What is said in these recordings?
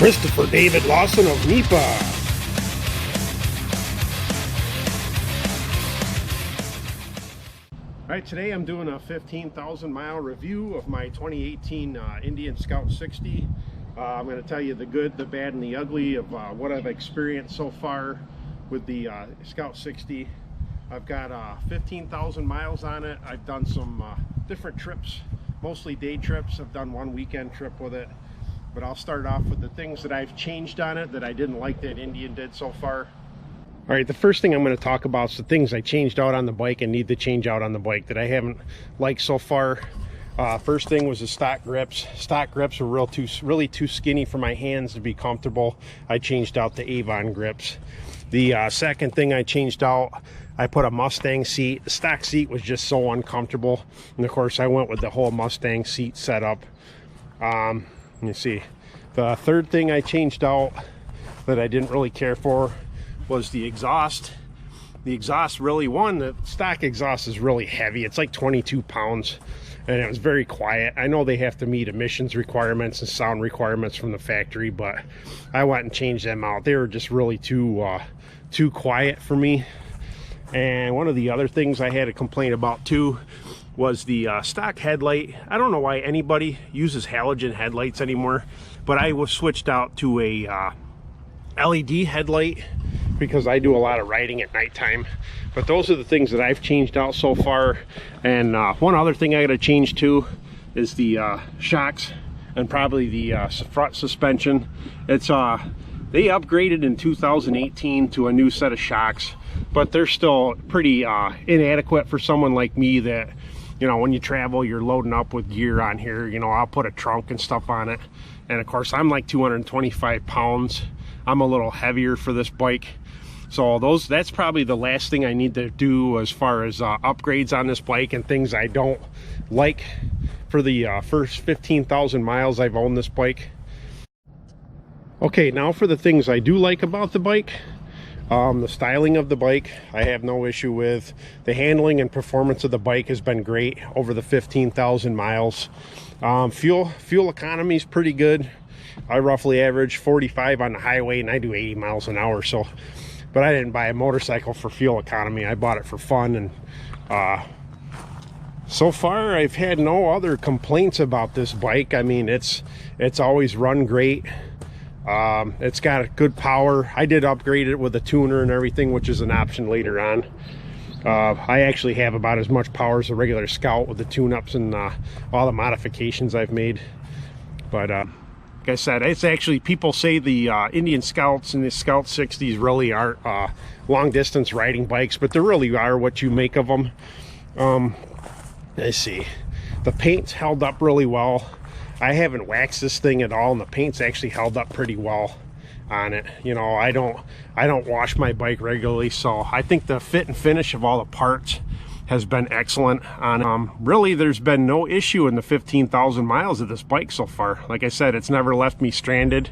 Christopher David Lawson of NEPA. All right, today I'm doing a 15,000 mile review of my 2018 Indian Scout 60. I'm going to tell you the good, the bad, and the ugly of what I've experienced so far with the Scout 60. I've got 15,000 miles on it. I've done some different trips, mostly day trips. I've done one weekend trip with it. But I'll start off with the things that I've changed on it that I didn't like that Indian did so far. All right, the first thing I'm going to talk about is the things I changed out on the bike and need to change out on the bike that I haven't liked so far. First thing was the stock grips. Stock grips were really too skinny for my hands to be comfortable. I changed out the Avon grips. The second thing I changed out, I put a Mustang seat. The stock seat was just so uncomfortable, and of course I went with the whole Mustang seat setup. Let me see. The third thing I changed out that I didn't really care for was the exhaust. The exhaust really, the stock exhaust is really heavy. It's like 22 pounds, and it was very quiet. I know they have to meet emissions requirements and sound requirements from the factory, but I went and changed them out. They were just really too quiet for me. And one of the other things I had to complain about too was the stock headlight. I don't know why anybody uses halogen headlights anymore, but I was switched out to a LED headlight because I do a lot of riding at nighttime. But those are the things that I've changed out so far. And one other thing I got to change too is the shocks and probably the front suspension. It's they upgraded in 2018 to a new set of shocks, but they're still pretty inadequate for someone like me that, you know, when you travel, you're loading up with gear on here. You know, I'll put a trunk and stuff on it. And of course, I'm like 225 pounds. I'm a little heavier for this bike. So that's probably the last thing I need to do as far as upgrades on this bike and things I don't like for the first 15,000 miles I've owned this bike. Okay, now for the things I do like about the bike. The styling of the bike I have no issue with. The handling and performance of the bike has been great over the 15,000 miles. Fuel economy is pretty good. I roughly average 45 on the highway and I do 80 miles an hour. So, but I didn't buy a motorcycle for fuel economy. I bought it for fun, and so far I've had no other complaints about this bike. I mean, it's always run great. It's got good power. I did upgrade it with a tuner and everything, which is an option later on. I actually have about as much power as a regular Scout with the tune-ups and all the modifications I've made. But like I said, it's actually, people say the Indian Scouts and the Scout 60s really aren't long distance riding bikes, but they really are what you make of them. Let's see, the paint's held up really well. I haven't waxed this thing at all, and the paint's actually held up pretty well on it. You know, I don't wash my bike regularly, so I think the fit and finish of all the parts has been excellent on really there's been no issue in the 15,000 miles of this bike so far. Like I said, it's never left me stranded.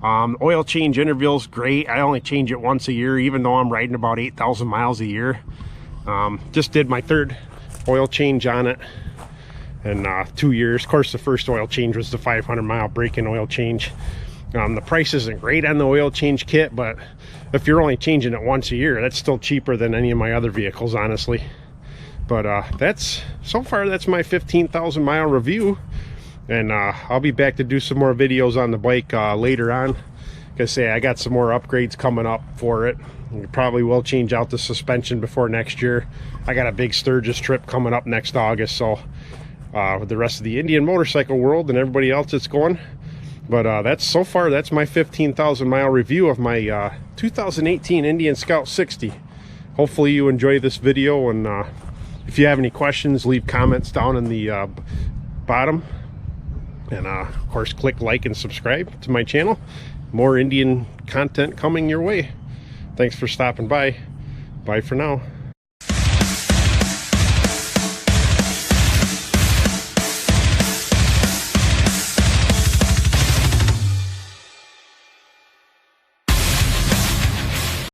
Oil change interval's great. I only change it once a year, even though I'm riding about 8,000 miles a year. Just did my third oil change on it in 2 years. Of course, the first oil change was the 500-mile break-in oil change. The price isn't great on the oil change kit, but if you're only changing it once a year, that's still cheaper than any of my other vehicles, honestly. But so far that's my 15,000 mile review, and I'll be back to do some more videos on the bike later on. Like I say, I got some more upgrades coming up for it. We probably will change out the suspension before next year. I got a big Sturgis trip coming up next August, so with the rest of the Indian motorcycle world and everybody else that's going. But so far that's my 15,000 mile review of my 2018 Indian Scout 60. Hopefully you enjoy this video, and if you have any questions, leave comments down in the bottom, and of course click like and subscribe to my channel. More Indian content coming your way. Thanks for stopping by. Bye for now.